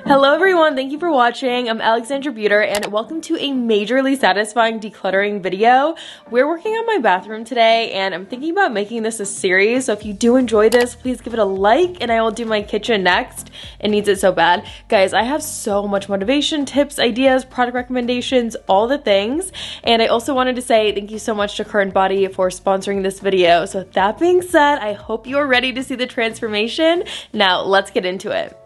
Hello everyone, thank you for watching. I'm Alexandra Beuter and welcome to a majorly satisfying decluttering video. We're working on my bathroom today and I'm thinking about making this a series, so if you do enjoy this, please give it a like and I will do my kitchen next. It needs it so bad. Guys, I have so much motivation, tips, ideas, product recommendations, all the things. And I also wanted to say thank you so much to Current Body for sponsoring this video. So with that being said, I hope you are ready to see the transformation. Now let's get into it.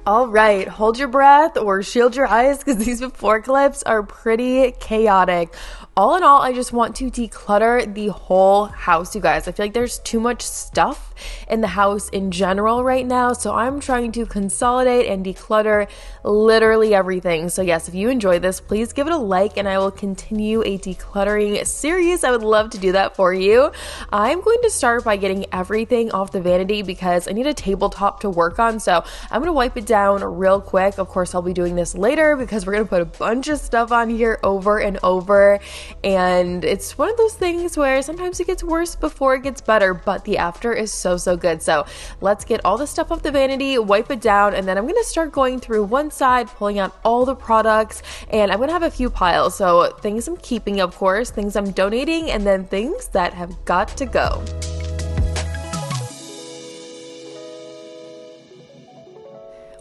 All right, hold your breath or shield your eyes because these before clips are pretty chaotic. All in all, I just want to declutter the whole house, you guys. I feel like there's too much stuff in the house in general right now, so I'm trying to consolidate and declutter literally everything. So yes, if you enjoy this, please give it a like and I will continue a decluttering series. I would love to do that for you. I'm going to start by getting everything off the vanity because I need a tabletop to work on, so I'm going to wipe it down real quick. Of course, I'll be doing this later because we're going to put a bunch of stuff on here over and over. And it's one of those things where sometimes it gets worse before it gets better, but the after is so good. So let's get all the stuff off the vanity, wipe it down, and then I'm going to start going through one side, pulling out all the products, and I'm going to have a few piles. So things I'm keeping, of course, things I'm donating, and then things that have got to go.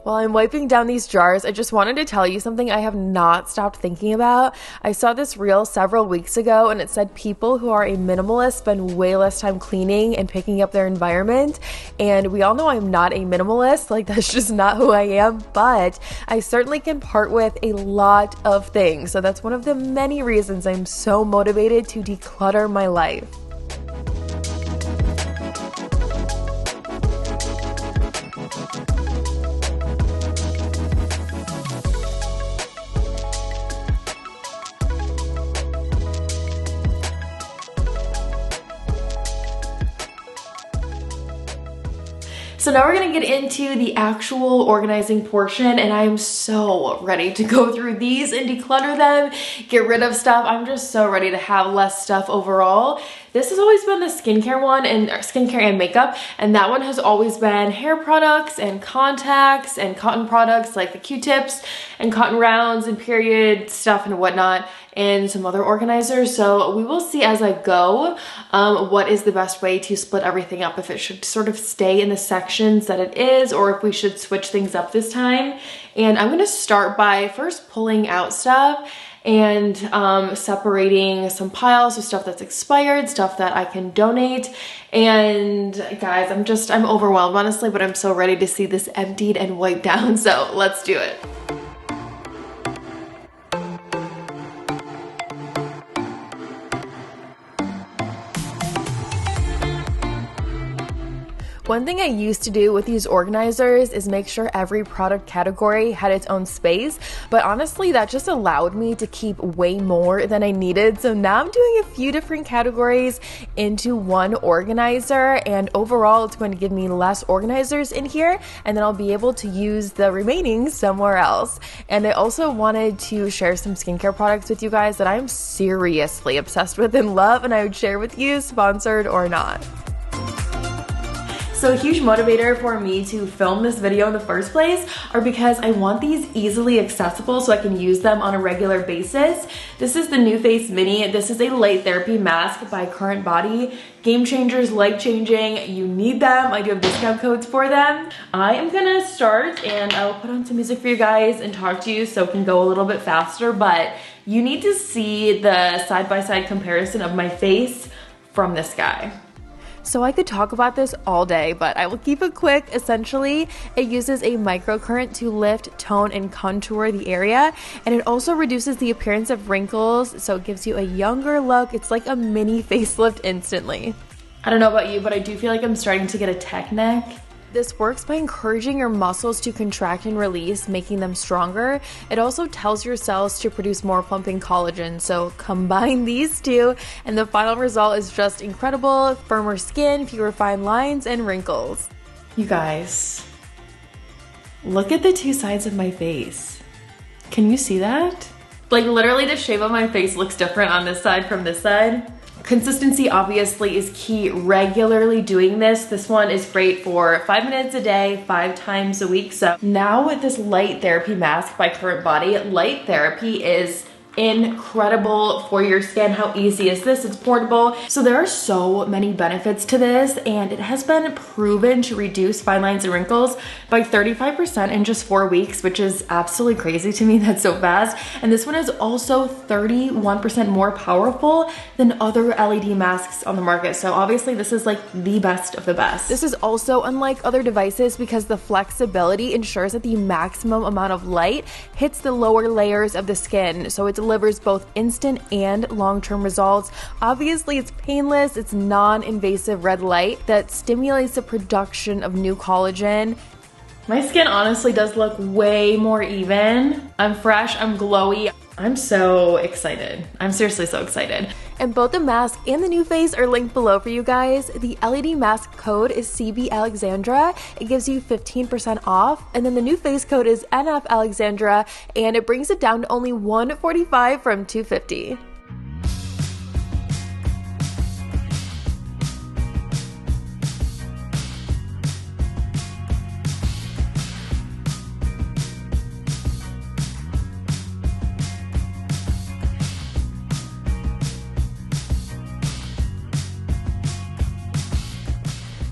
While I'm wiping down these jars, I just wanted to tell you something I have not stopped thinking about. I saw this reel several weeks ago and it said people who are a minimalist spend way less time cleaning and picking up their environment. And we all know I'm not a minimalist, like that's just not who I am, but I certainly can part with a lot of things. So that's one of the many reasons I'm so motivated to declutter my life. So now we're gonna get into the actual organizing portion and I am so ready to go through these and declutter them, get rid of stuff. I'm just so ready to have less stuff overall. This has always been the skincare one and skincare and makeup, and that one has always been hair products and contacts and cotton products like the Q-tips and cotton rounds and period stuff and whatnot, and some other organizers. So we will see as I go what is the best way to split everything up, if it should sort of stay in the sections that it is or if we should switch things up this time. And I'm gonna start by first pulling out stuff and separating some piles of stuff that's expired, stuff that I can donate. And guys, I'm overwhelmed honestly, but I'm so ready to see this emptied and wiped down. So let's do it. One thing I used to do with these organizers is make sure every product category had its own space, but honestly that just allowed me to keep way more than I needed. So now I'm doing a few different categories into one organizer, and overall it's going to give me less organizers in here, and then I'll be able to use the remaining somewhere else. And I also wanted to share some skincare products with you guys that I'm seriously obsessed with and love, and I would share with you, sponsored or not. So a huge motivator for me to film this video in the first place are because I want these easily accessible so I can use them on a regular basis. This is the New Face Mini. This is a light therapy mask by Current Body. Game changers, life changing, you need them. I do have discount codes for them. I am gonna start and I will put on some music for you guys and talk to you so it can go a little bit faster, but you need to see the side-by-side comparison of my face from this guy. So I could talk about this all day, but I will keep it quick. Essentially, it uses a microcurrent to lift, tone, and contour the area, and it also reduces the appearance of wrinkles, so it gives you a younger look. It's like a mini facelift instantly. I don't know about you, but I do feel like I'm starting to get a tech neck. This works by encouraging your muscles to contract and release, making them stronger. It also tells your cells to produce more pumping collagen. So combine these two and the final result is just incredible. Firmer skin, fewer fine lines, and wrinkles. You guys, look at the two sides of my face. Can you see that? Like literally the shape of my face looks different on this side from this side. Consistency obviously is key. Regularly doing this. This one is great for 5 minutes a day, 5 times a week. So now with this light therapy mask by Current Body, light therapy is incredible for your skin. How easy is this? It's portable. So there are so many benefits to this, and it has been proven to reduce fine lines and wrinkles by 35% in just 4 weeks, which is absolutely crazy to me. That's so fast. And this one is also 31% more powerful than other LED masks on the market. So obviously this is like the best of the best. This is also unlike other devices because the flexibility ensures that the maximum amount of light hits the lower layers of the skin. So it delivers both instant and long-term results. Obviously, it's painless. It's non-invasive red light that stimulates the production of new collagen. My skin honestly does look way more even. I'm fresh, I'm glowy. I'm so excited. I'm seriously so excited. And both the mask and the new face are linked below for you guys. The LED mask code is CB Alexandra. It gives you 15% off. And then the new face code is NF Alexandra, and it brings it down to only $145 from $250.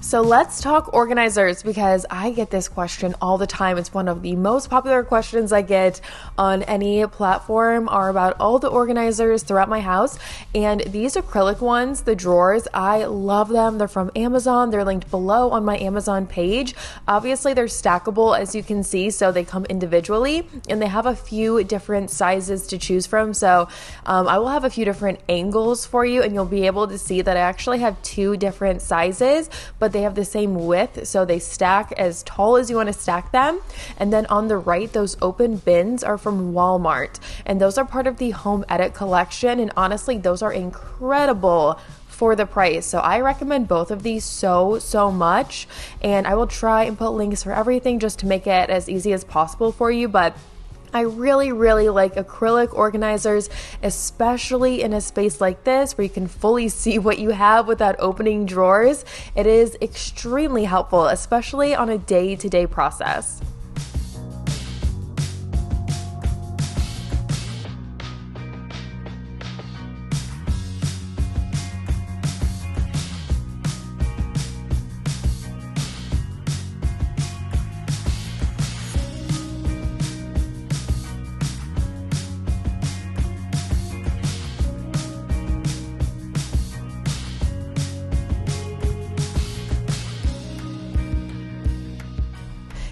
So let's talk organizers, because I get this question all the time. It's one of the most popular questions I get on any platform are about all the organizers throughout my house. And these acrylic ones, the drawers, I love them. They're from Amazon. They're linked below on my Amazon page. Obviously they're stackable, as you can see, so they come individually, and they have a few different sizes to choose from. So I will have a few different angles for you, and you'll be able to see that I actually have 2 different sizes, but they have the same width, so they stack as tall as you want to stack them. And then on the right, those open bins are from Walmart, and those are part of the Home Edit collection, and honestly those are incredible for the price. So I recommend both of these so much, and I will try and put links for everything just to make it as easy as possible for you. But I really like acrylic organizers, especially in a space like this where you can fully see what you have without opening drawers. It is extremely helpful, especially on a day-to-day process.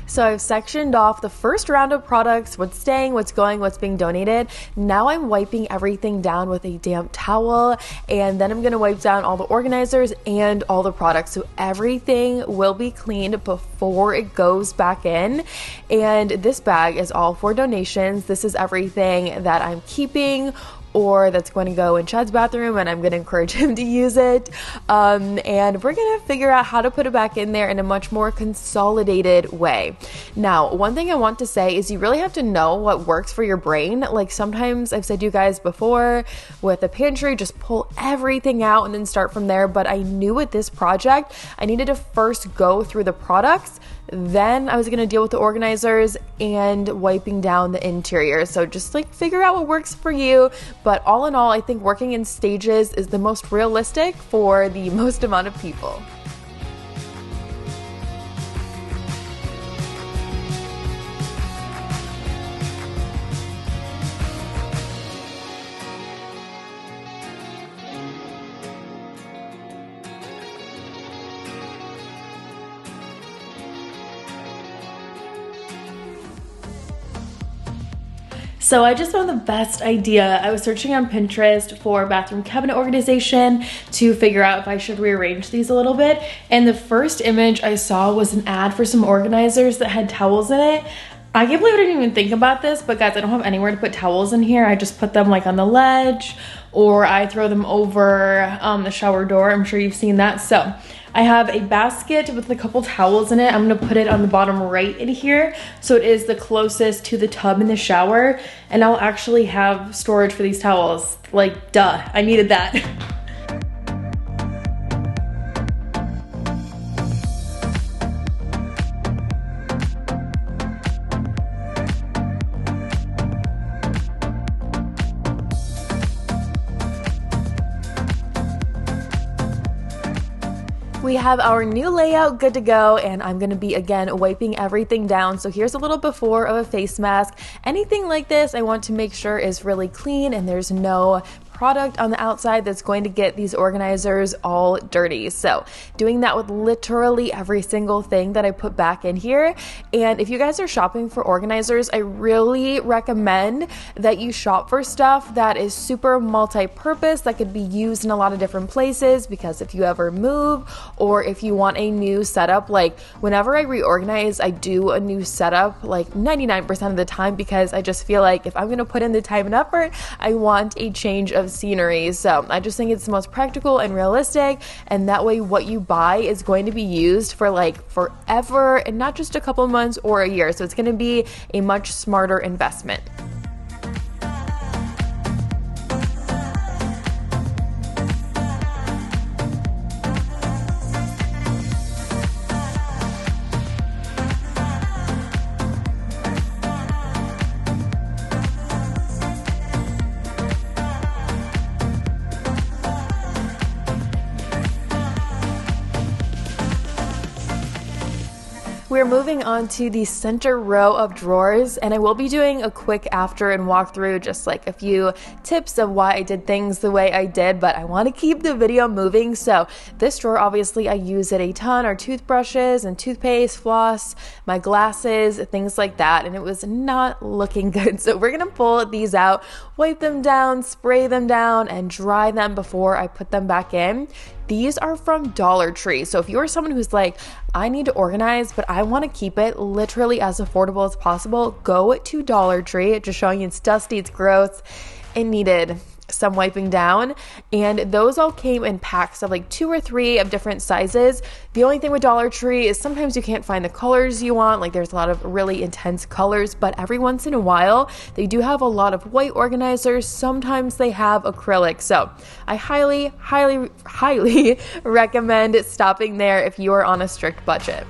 So I've sectioned off the first round of products, what's staying, what's going, what's being donated. Now I'm wiping everything down with a damp towel, and then I'm gonna wipe down all the organizers and all the products. So everything will be cleaned before it goes back in. And this bag is all for donations. This is everything that I'm keeping or that's going to go in Chad's bathroom, and I'm going to encourage him to use it. And we're going to figure out how to put it back in there in a much more consolidated way. Now, one thing I want to say is you really have to know what works for your brain. Like sometimes I've said to you guys before with the pantry, just pull everything out and then start from there. But I knew with this project, I needed to first go through the products. Then I was going to deal with the organizers and wiping down the interior. So just like figure out what works for you. But all in all, I think working in stages is the most realistic for the most amount of people. So I just found the best idea. I was searching on Pinterest for bathroom cabinet organization to figure out if I should rearrange these a little bit. And the first image I saw was an ad for some organizers that had towels in it. I can't believe I didn't even think about this, but guys, I don't have anywhere to put towels in here. I just put them like on the ledge, or I throw them over the shower door. I'm sure you've seen that. So I have a basket with a couple towels in it. I'm gonna put it on the bottom right in here, so it is the closest to the tub in the shower, and I'll actually have storage for these towels. Like, duh, I needed that. We have our new layout good to go, and I'm going to be again wiping everything down. So here's a little before of a face mask. Anything like this I want to make sure is really clean and there's no product on the outside that's going to get these organizers all dirty. So doing that with literally every single thing that I put back in here. And if you guys are shopping for organizers, I really recommend that you shop for stuff that is super multi-purpose, that could be used in a lot of different places, because if you ever move or if you want a new setup, like whenever I reorganize, I do a new setup like 99% of the time, because I just feel like if I'm going to put in the time and effort, I want a change of scenery. So I just think it's the most practical and realistic, and that way what you buy is going to be used for like forever and not just a couple months or a year. So it's going to be a much smarter investment. We're moving on to the center row of drawers, and I will be doing a quick after and walkthrough, just like a few tips of why I did things the way I did, but I want to keep the video moving. So this drawer, obviously I use it a ton, are toothbrushes and toothpaste, floss, my glasses, things like that, and it was not looking good. So we're gonna pull these out, wipe them down, spray them down, and dry them before I put them back in. These are from Dollar Tree. So if you're someone who's like, I need to organize, but I want to keep it literally as affordable as possible, go to Dollar Tree. Just showing you it's dusty, it's gross, it needed some wiping down, and those all came in packs of like 2 or 3 of different sizes. The only thing with Dollar Tree is sometimes you can't find the colors you want, like there's a lot of really intense colors, but every once in a while they do have a lot of white organizers. Sometimes they have acrylic, so I highly recommend stopping there if you are on a strict budget.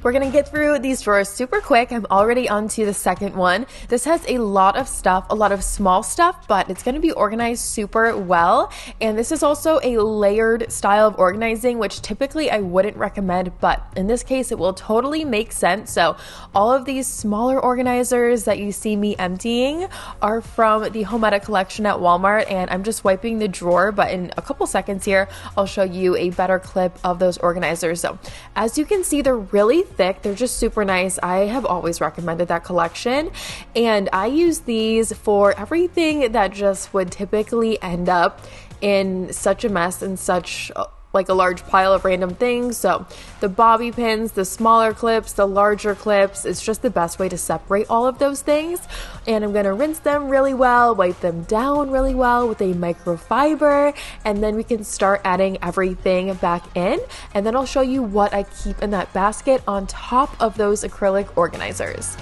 We're gonna get through these drawers super quick. I'm already onto the second one. This has a lot of stuff, a lot of small stuff, but it's gonna be organized super well. And this is also a layered style of organizing, which typically I wouldn't recommend, but in this case, it will totally make sense. So all of these smaller organizers that you see me emptying are from the HOMEMAKING collection at Walmart, and I'm just wiping the drawer, but in a couple seconds here, I'll show you a better clip of those organizers. So as you can see, they're really thick. They're just super nice. I have always recommended that collection, and I use these for everything that just would typically end up in such a mess and such like a large pile of random things. So the bobby pins, the smaller clips, the larger clips, it's just the best way to separate all of those things. And I'm gonna rinse them really well, wipe them down really well with a microfiber, and then we can start adding everything back in. And then I'll show you what I keep in that basket on top of those acrylic organizers.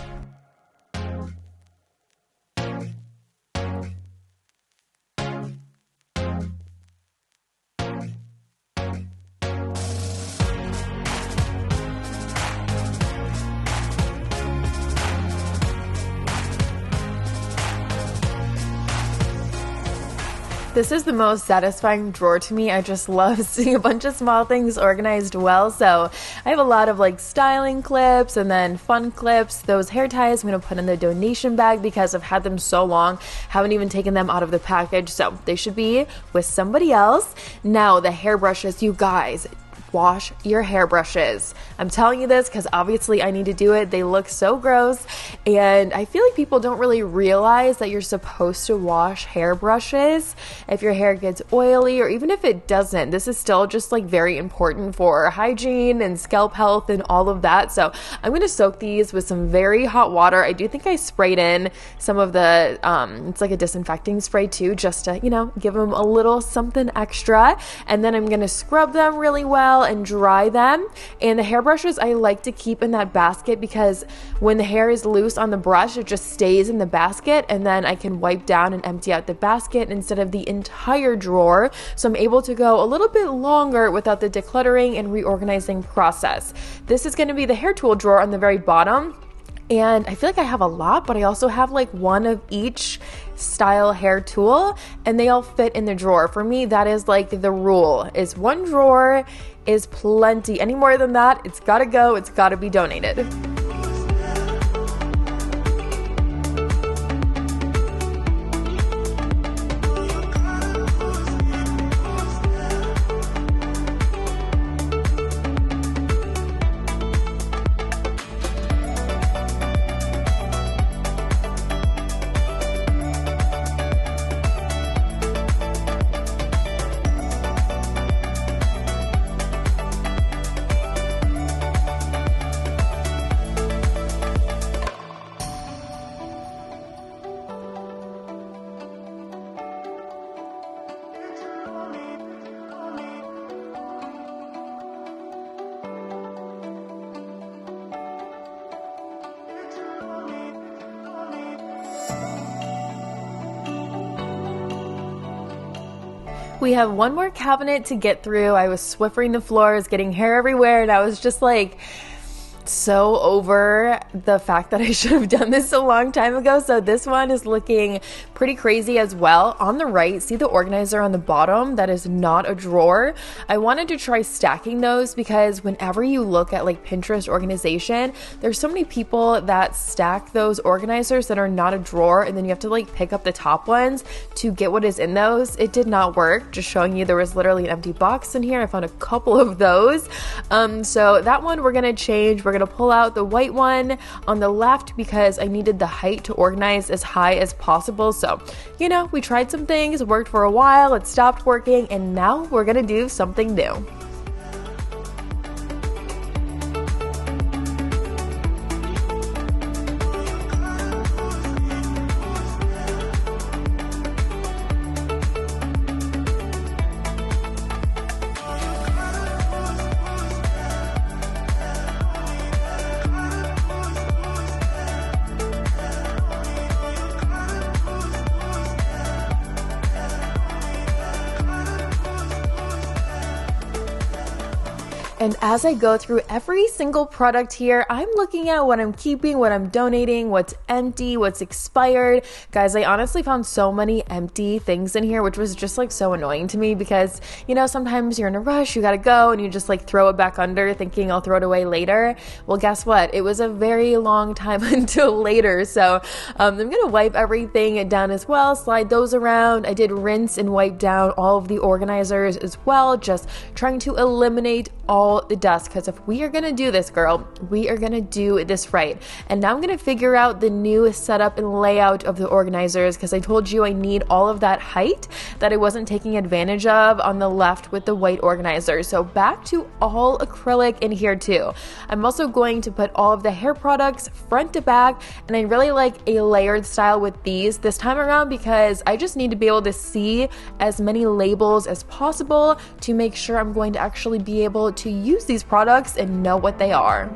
This is the most satisfying drawer to me. I just love seeing a bunch of small things organized well. So I have a lot of like styling clips and then fun clips. Those hair ties I'm going to put in the donation bag because I've had them so long, haven't even taken them out of the package. So they should be with somebody else. Now the hairbrushes, you guys, wash your hairbrushes. I'm telling you this because obviously I need to do it. They look so gross, and I feel like people don't really realize that you're supposed to wash hairbrushes if your hair gets oily, or even if it doesn't. This is still just like very important for hygiene and scalp health and all of that. So I'm going to soak these with some very hot water. I do think I sprayed in some of the it's like a disinfecting spray too, just to, you know, give them a little something extra. And then I'm going to scrub them really well well and dry them. And the hairbrushes I like to keep in that basket because when the hair is loose on the brush, it just stays in the basket, and then I can wipe down and empty out the basket instead of the entire drawer. So I'm able to go a little bit longer without the decluttering and reorganizing process. This is going to be the hair tool drawer on the very bottom. And I feel like I have a lot, but I also have like one of each style hair tool, and they all fit in the drawer. For me, that is like the rule, is one drawer is plenty. Any more than that, it's gotta go, it's gotta be donated. We have one more cabinet to get through. I was Swiffering the floors, getting hair everywhere, and I was just like so over the fact that I should have done this a long time ago. So this one is looking pretty crazy as well. On the right, see the organizer on the bottom? That is not a drawer. I wanted to try stacking those because whenever you look at like Pinterest organization, there's so many people that stack those organizers that are not a drawer, and then you have to like pick up the top ones to get what is in those. It did not work. Just showing you, there was literally an empty box in here. I found a couple of those. So that one we're gonna change. We're gonna pull out the white one on the left because I needed the height to organize as high as possible. So, you know, we tried some things, worked for a while, it stopped working, and now we're gonna do something new. And as I go through every single product here, I'm looking at what I'm keeping, what I'm donating, what's empty, what's expired. Guys, I honestly found so many empty things in here, which was just like so annoying to me because, you know, sometimes you're in a rush, you gotta go, and you just like throw it back under thinking I'll throw it away later. Well, guess what? It was a very long time until later. So I'm gonna wipe everything down as well, slide those around. I did rinse and wipe down all of the organizers as well, just trying to eliminate all the dust, because if we are gonna do this, girl, we are gonna do this right. And now I'm gonna figure out the new setup and layout of the organizers, because I told you I need all of that height that I wasn't taking advantage of on the left with the white organizer. So back to all acrylic in here too. I'm also going to put all of the hair products front to back, and I really like a layered style with these this time around because I just need to be able to see as many labels as possible to make sure I'm going to actually be able to use these products and know what they are.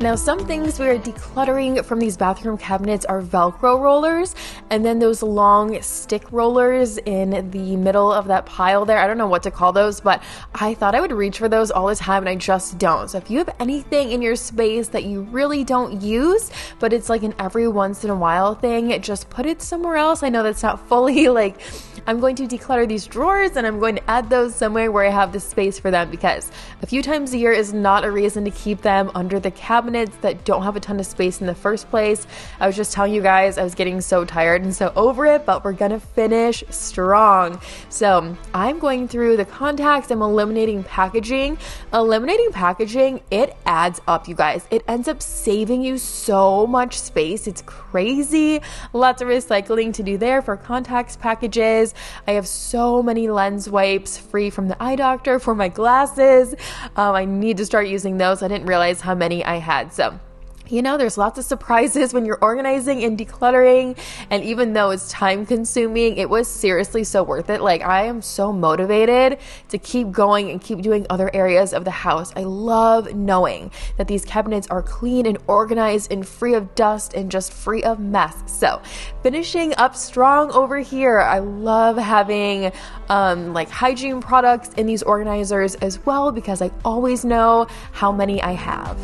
Now, some things we are decluttering from these bathroom cabinets are Velcro rollers, and then those long stick rollers in the middle of that pile there. I don't know what to call those, but I thought I would reach for those all the time, and I just don't. So if you have anything in your space that you really don't use, but it's like an every once in a while thing, just put it somewhere else. I know that's not fully like I'm going to declutter these drawers and I'm going to add those somewhere where I have the space for them, because a few times a year is not a reason to keep them under the cabinets that don't have a ton of space in the first place. I was just telling you guys I was getting so tired and so over it, but we're gonna finish strong. So I'm going through the contacts, I'm eliminating packaging. Eliminating packaging, it adds up, you guys. It ends up saving you so much space. It's crazy. Lots of recycling to do there for contacts packages. I have so many lens wipes free from the eye doctor for my glasses. I need to start using those. I didn't realize how many I had. So you know, there's lots of surprises when you're organizing and decluttering, and even though it's time consuming, it was seriously so worth it. Like, I am so motivated to keep going and keep doing other areas of the house. I love knowing that these cabinets are clean and organized and free of dust and just free of mess. So finishing up strong over here. I love having like hygiene products in these organizers as well, because I always know how many I have.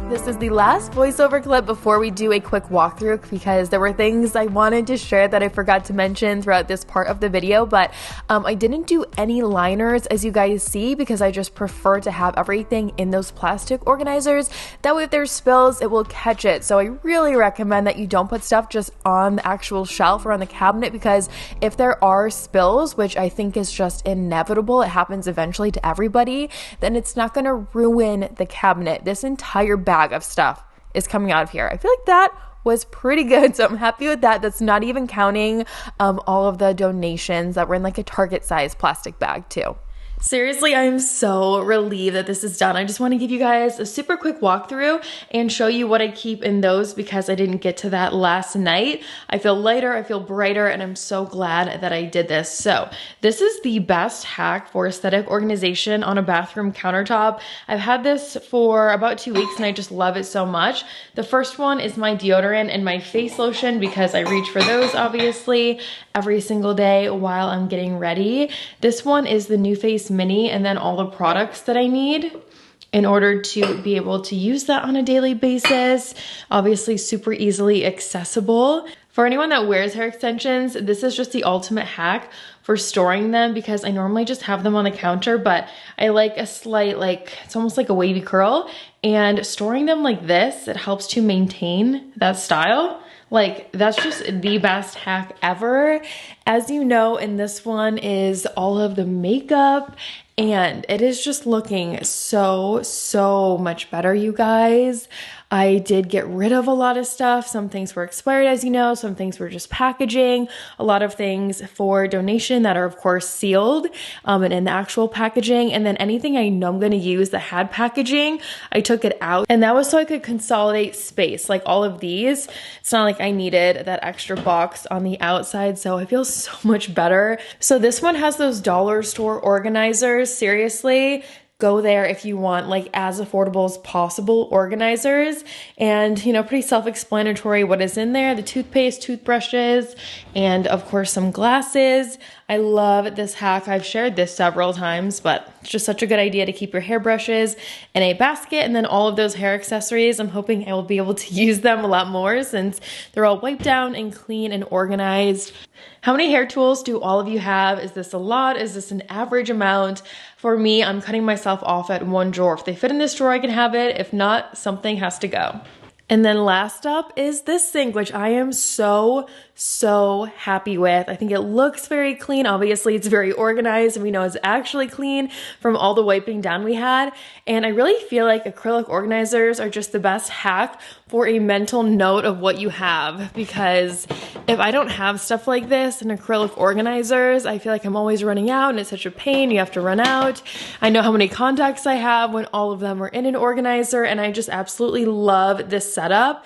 This is the last voiceover clip before we do a quick walkthrough, because there were things I wanted to share that I forgot to mention throughout this part of the video, but I didn't do any liners, as you guys see, because I just prefer to have everything in those plastic organizers. That way if there's spills, it will catch it. So I really recommend that you don't put stuff just on the actual shelf or on the cabinet, because if there are spills, which I think is just inevitable, it happens eventually to everybody, then it's not going to ruin the cabinet. This entire bag of stuff is coming out of here. I feel like that was pretty good, so I'm happy with that. That's not even counting all of the donations that were in like a Target size plastic bag too. Seriously, I am so relieved that this is done. I just want to give you guys a super quick walkthrough and show you what I keep in those, because I didn't get to that last night. I feel lighter, I feel brighter, and I'm so glad that I did this. So this is the best hack for aesthetic organization on a bathroom countertop. I've had this for about 2 weeks and I just love it so much. The first one is my deodorant and my face lotion, because I reach for those obviously every single day while I'm getting ready. This one is the New Face Mini, and then all the products that I need in order to be able to use that on a daily basis. Obviously super easily accessible. For anyone that wears hair extensions, this is just the ultimate hack for storing them, because I normally just have them on the counter, but I like a slight, like, it's almost like a wavy curl, and storing them like this, it helps to maintain that style. Like, that's just the best hack ever. As you know, in this one is all of the makeup, and it is just looking so much better, you guys. I did get rid of a lot of stuff. Some things were expired, as you know. Some things were just packaging. A lot of things for donation that are, of course, sealed and in the actual packaging. And then anything I know I'm going to use that had packaging, I took it out. And that was so I could consolidate space. Like all of these, it's not like I needed that extra box on the outside. So I feel so much better. So this one has those dollar store organizers. Seriously, go there if you want like as affordable as possible organizers. And you know, pretty self-explanatory what is in there: the toothpaste, toothbrushes, and of course some glasses. I love this hack. I've shared this several times, but it's just such a good idea to keep your hairbrushes in a basket, and then all of those hair accessories, I'm hoping I will be able to use them a lot more since they're all wiped down and clean and organized. How many hair tools do all of you have? Is this a lot? Is this an average amount? For me, I'm cutting myself off at one drawer. If they fit in this drawer, I can have it. If not, something has to go. And then last up is this sink, which I am so happy with. I think it looks very clean. Obviously, it's very organized, and we know it's actually clean from all the wiping down we had. And I really feel like acrylic organizers are just the best hack for a mental note of what you have, because if I don't have stuff like this in acrylic organizers, I feel like I'm always running out, and it's such a pain. You have to run out. I know how many contacts I have when all of them are in an organizer, and I just absolutely love this setup.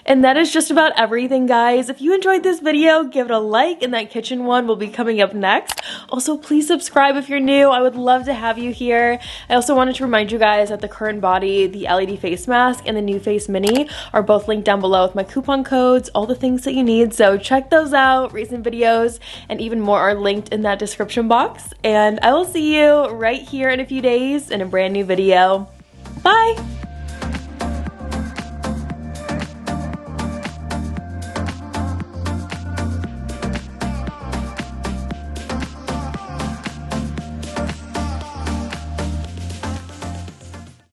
And that is just about everything, guys. If you enjoyed this video, give it a like, and that kitchen one will be coming up next. Also, please subscribe if you're new. I would love to have you here. I also wanted to remind you guys that the current body, the LED face mask, and the new face mini are both linked down below with my coupon codes, all the things that you need. So check those out. Recent videos and even more are linked in that description box. And I will see you right here in a few days in a brand new video. Bye!